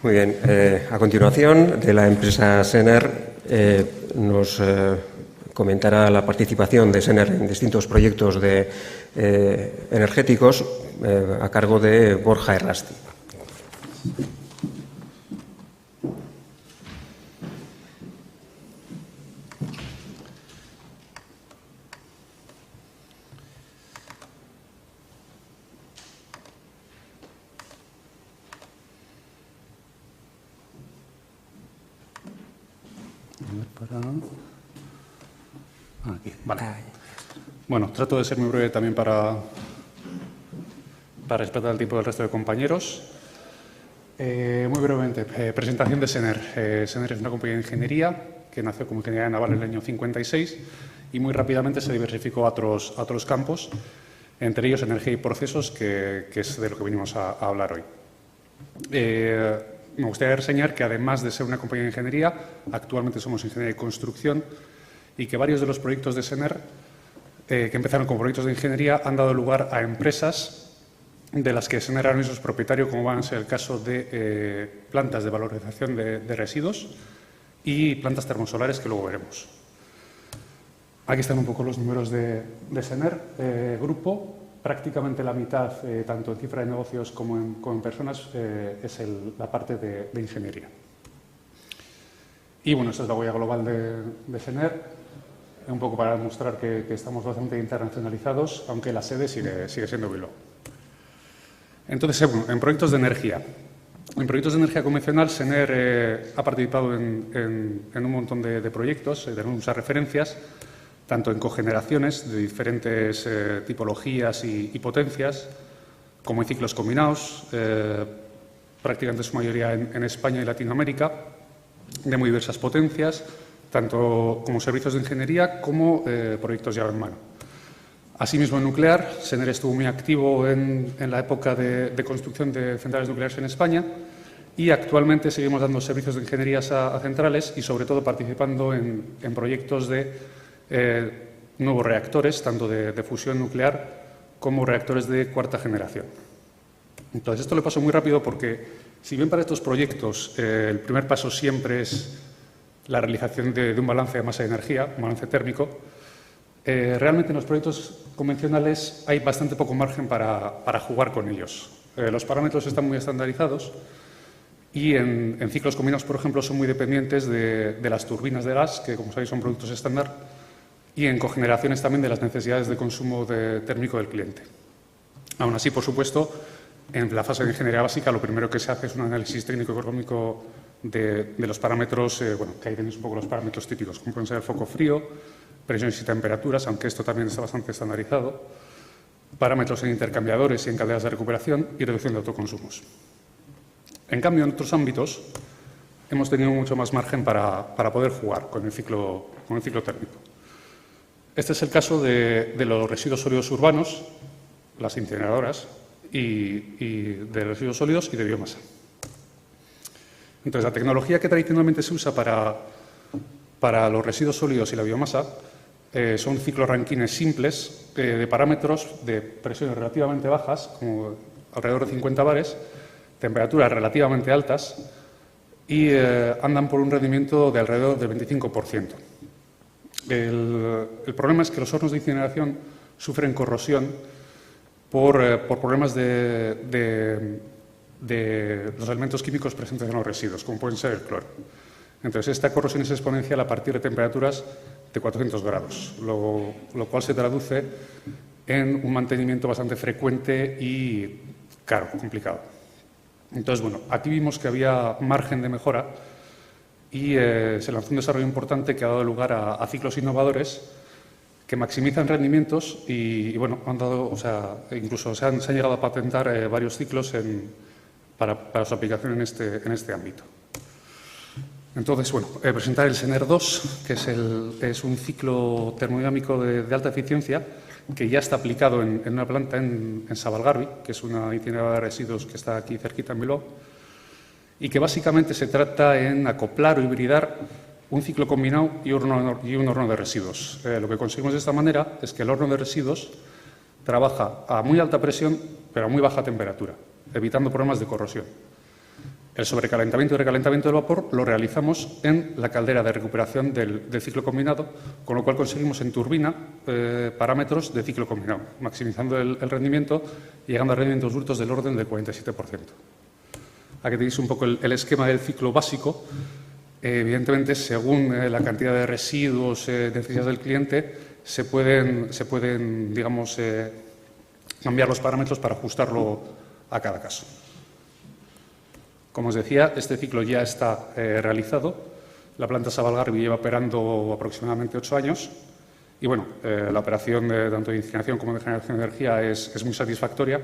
Muy bien. A continuación, de la empresa Sener, nos comentará la participación de Sener en distintos proyectos energéticos a cargo de Borja Errasti. Aquí, vale. Bueno, trato de ser muy breve también para respetar el tiempo del resto de compañeros. Muy brevemente, presentación de Sener. Sener es una compañía de ingeniería que nació como ingeniería naval en el año 56 y muy rápidamente se diversificó a otros campos, entre ellos energía y procesos, que es de lo que venimos a hablar hoy. Me gustaría reseñar que, además de ser una compañía de ingeniería, actualmente somos ingeniería de construcción y que varios de los proyectos de Sener, que empezaron como proyectos de ingeniería, han dado lugar a empresas de las que Sener ahora mismo es propietario, como van a ser el caso de plantas de valorización de residuos y plantas termosolares, que luego veremos. Aquí están un poco los números de Sener. Grupo, prácticamente la mitad, tanto en cifra de negocios como en personas, es la parte de ingeniería. Y bueno, esta es la huella global de Sener, un poco para demostrar que estamos bastante internacionalizados, aunque la sede sigue siendo Bilbao. Entonces, en proyectos de energía. En proyectos de energía convencional, Sener ha participado en un montón de proyectos, tenemos muchas referencias, tanto en cogeneraciones de diferentes tipologías y potencias, como en ciclos combinados, prácticamente su mayoría en España y Latinoamérica, de muy diversas potencias, tanto como servicios de ingeniería como proyectos llave en mano. Asimismo, en nuclear, Sener estuvo muy activo en la época de construcción de centrales nucleares en España y actualmente seguimos dando servicios de ingeniería a centrales y, sobre todo, participando en proyectos de nuevos reactores, tanto de fusión nuclear como reactores de cuarta generación. Entonces, esto lo paso muy rápido porque, si bien para estos proyectos el primer paso siempre es la realización de un balance de masa de energía, un balance térmico, realmente en los proyectos convencionales hay bastante poco margen para jugar con ellos. Los parámetros están muy estandarizados y en ciclos combinados, por ejemplo, son muy dependientes de las turbinas de gas, que, como sabéis, son productos estándar, y en cogeneraciones también de las necesidades de consumo térmico del cliente. Aún así, por supuesto, en la fase de ingeniería básica lo primero que se hace es un análisis técnico-económico de los parámetros, que ahí tenéis un poco los parámetros típicos, como pueden ser el foco frío, presiones y temperaturas, aunque esto también está bastante estandarizado, parámetros en intercambiadores y en calderas de recuperación y reducción de autoconsumos. En cambio, en otros ámbitos hemos tenido mucho más margen para poder jugar con el ciclo térmico. Este es el caso de los residuos sólidos urbanos, las incineradoras, y de residuos sólidos y de biomasa. Entonces, la tecnología que tradicionalmente se usa para los residuos sólidos y la biomasa son ciclos rankines simples de parámetros de presiones relativamente bajas, como alrededor de 50 bares, temperaturas relativamente altas y andan por un rendimiento de alrededor del 25%. El problema es que los hornos de incineración sufren corrosión por problemas de los elementos químicos presentes en los residuos, como pueden ser el cloro. Entonces, esta corrosión es exponencial a partir de temperaturas de 400 grados, lo cual se traduce en un mantenimiento bastante frecuente y caro, complicado. Entonces, bueno, aquí vimos que había margen de mejora y se lanzó un desarrollo importante que ha dado lugar a ciclos innovadores que maximizan rendimientos y bueno, han dado, incluso se han llegado a patentar varios ciclos para su aplicación en este ámbito. Entonces, bueno, presentar el Sener 2, que es un ciclo termodinámico de alta eficiencia que ya está aplicado en una planta en Sabalgarbi, que es una incineradora de residuos que está aquí cerquita en Bilbao, y que básicamente se trata en acoplar o hibridar un ciclo combinado y un horno de residuos. Lo que conseguimos de esta manera es que el horno de residuos trabaja a muy alta presión, pero a muy baja temperatura, evitando problemas de corrosión. El sobrecalentamiento y recalentamiento del vapor lo realizamos en la caldera de recuperación del ciclo combinado, con lo cual conseguimos en turbina parámetros de ciclo combinado, maximizando el rendimiento y llegando a rendimientos brutos del orden del 47%. Aquí tenéis un poco el esquema del ciclo básico. Evidentemente, según la cantidad de residuos, necesidades del cliente, se pueden digamos, cambiar los parámetros para ajustarlo a cada caso. Como os decía, este ciclo ya está realizado. La planta Sabalgarbi lleva operando aproximadamente 8 años y, bueno, la operación tanto de incineración como de generación de energía es muy satisfactoria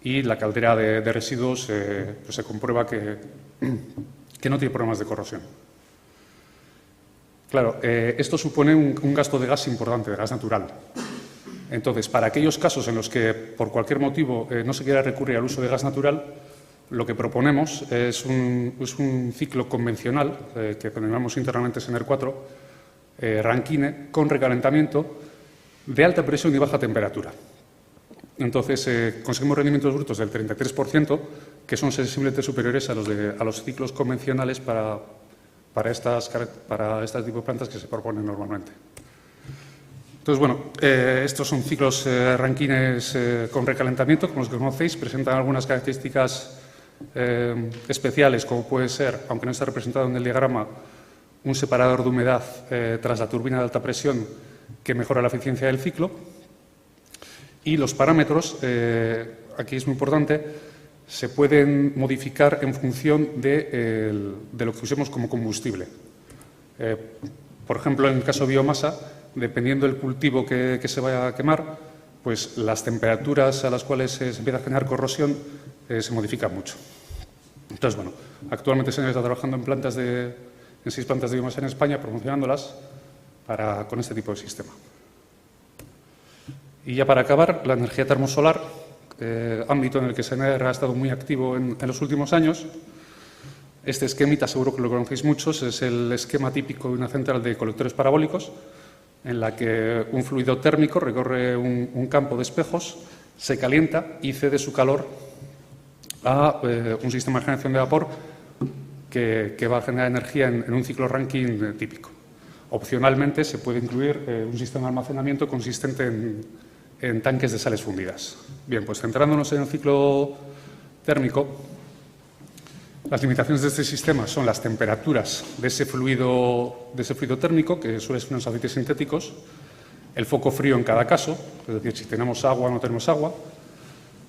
y la caldera de residuos pues se comprueba que no tiene problemas de corrosión. Claro, esto supone un gasto de gas importante, de gas natural. Entonces, para aquellos casos en los que, por cualquier motivo, no se quiera recurrir al uso de gas natural, lo que proponemos es un ciclo convencional, que denominamos internamente SENER 4, Rankine, con recalentamiento de alta presión y baja temperatura. Entonces, conseguimos rendimientos brutos del 33%, que son sensiblemente superiores a los ciclos convencionales para este tipo de plantas que se proponen normalmente. Entonces, bueno, estos son ciclos Rankines con recalentamiento, como los que conocéis, presentan algunas características especiales, como puede ser, aunque no está representado en el diagrama, un separador de humedad tras la turbina de alta presión que mejora la eficiencia del ciclo. Y los parámetros, aquí es muy importante, se pueden modificar en función de lo que usemos como combustible. Por ejemplo, en el caso de biomasa, dependiendo del cultivo que se vaya a quemar, pues las temperaturas a las cuales se empieza a generar corrosión se modifican mucho. Entonces, bueno, actualmente se está trabajando en 6 plantas de biomasa en España, promocionándolas con este tipo de sistema. Y ya para acabar, la energía termosolar, ámbito en el que SENER ha estado muy activo en los últimos años. Este esquemita, seguro que lo conocéis muchos, es el esquema típico de una central de colectores parabólicos, en la que un fluido térmico recorre un campo de espejos, se calienta y cede su calor a un sistema de generación de vapor que va a generar energía en un ciclo Rankine típico. Opcionalmente, se puede incluir un sistema de almacenamiento consistente en tanques de sales fundidas. Bien, pues centrándonos en el ciclo térmico, las limitaciones de este sistema son las temperaturas de ese fluido térmico, que suele ser unos aceites sintéticos, el foco frío en cada caso, es decir, si tenemos agua o no tenemos agua.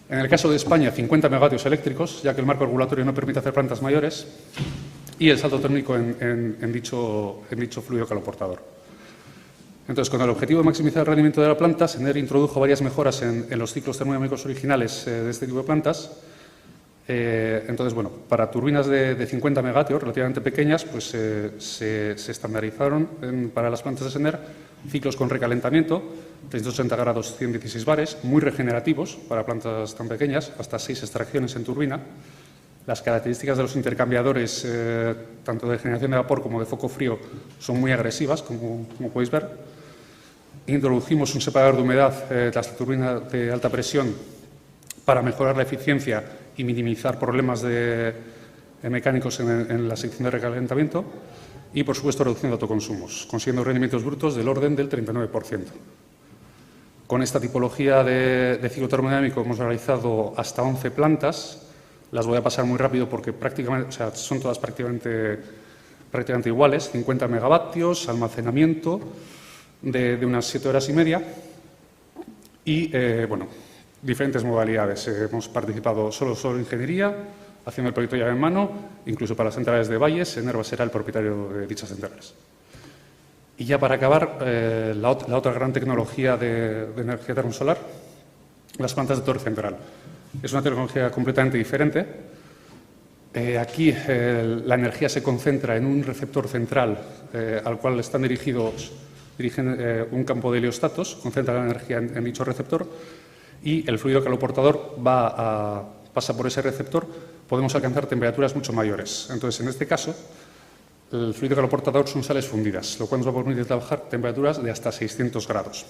En el caso de España, 50 megavatios eléctricos, ya que el marco regulatorio no permite hacer plantas mayores, y el salto térmico en dicho fluido caloportador. Entonces, con el objetivo de maximizar el rendimiento de la planta, SENER introdujo varias mejoras en los ciclos termodinámicos originales de este tipo de plantas. Entonces, bueno, para turbinas de 50 megavatios, relativamente pequeñas, pues se estandarizaron para las plantas de SENER ciclos con recalentamiento, 380 grados, 116 bares, muy regenerativos para plantas tan pequeñas, hasta 6 extracciones en turbina. Las características de los intercambiadores, tanto de generación de vapor como de foco frío, son muy agresivas, como podéis ver. Introducimos un separador de humedad tras la turbina de alta presión para mejorar la eficiencia y minimizar problemas mecánicos en la sección de recalentamiento y, por supuesto, reducción de autoconsumos, consiguiendo rendimientos brutos del orden del 39%. Con esta tipología de ciclo termodinámico hemos realizado hasta 11 plantas. Las voy a pasar muy rápido porque son todas prácticamente iguales, 50 megavatios, almacenamiento de unas 7 horas y media y, bueno, diferentes modalidades. Hemos participado solo ingeniería, haciendo el proyecto llave en mano, incluso para las centrales de Valles. SENER será el propietario de dichas centrales. Y ya para acabar, la otra gran tecnología de energía termosolar, las plantas de torre central. Es una tecnología completamente diferente. Aquí la energía se concentra en un receptor central al cual dirigen un campo de heliostatos, concentra la energía en dicho receptor y el fluido caloportador pasa por ese receptor. Podemos alcanzar temperaturas mucho mayores. Entonces, en este caso, el fluido caloportador son sales fundidas, lo cual nos va a permitir trabajar temperaturas de hasta 600 grados.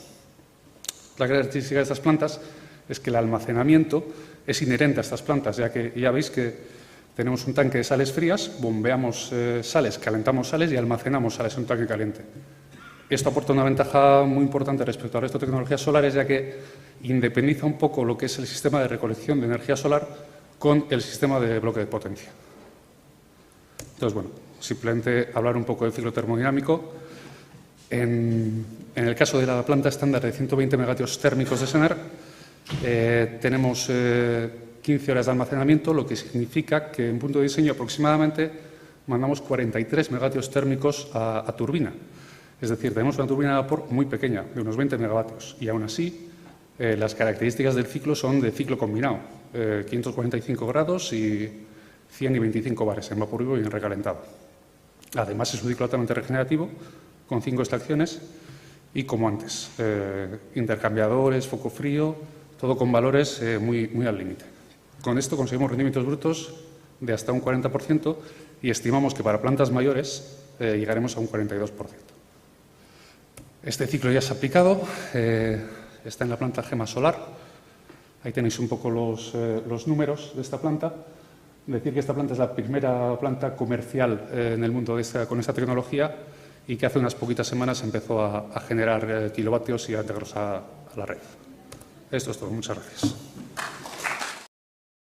La característica de estas plantas es que el almacenamiento es inherente a estas plantas, ya que ya veis que Tenemos un tanque de sales frías, bombeamos sales, calentamos sales y almacenamos sales en un tanque caliente. Esto aporta una ventaja muy importante respecto al resto de tecnologías solares, ya que independiza un poco lo que es el sistema de recolección de energía solar con el sistema de bloque de potencia. Entonces, bueno, simplemente hablar un poco del ciclo termodinámico. En el caso de la planta estándar de 120 megavatios térmicos de SENER, tenemos 15 horas de almacenamiento, lo que significa que en punto de diseño aproximadamente mandamos 43 megavatios térmicos a turbina. Es decir, tenemos una turbina de vapor muy pequeña, de unos 20 megavatios, y aún así las características del ciclo son de ciclo combinado, 545 grados y 100 y 25 bares en vapor vivo y en recalentado. Además, es un ciclo altamente regenerativo, con 5 extracciones y, como antes, intercambiadores, foco frío, todo con valores muy al límite. Con esto conseguimos rendimientos brutos de hasta un 40% y estimamos que para plantas mayores llegaremos a un 42%. Este ciclo ya se ha aplicado, está en la planta Gema Solar. Ahí tenéis un poco los números de esta planta. Decir que esta planta es la primera planta comercial en el mundo con esta tecnología y que hace unas poquitas semanas empezó a generar kilovatios y a integrarlos a la red. Esto es todo. Muchas gracias.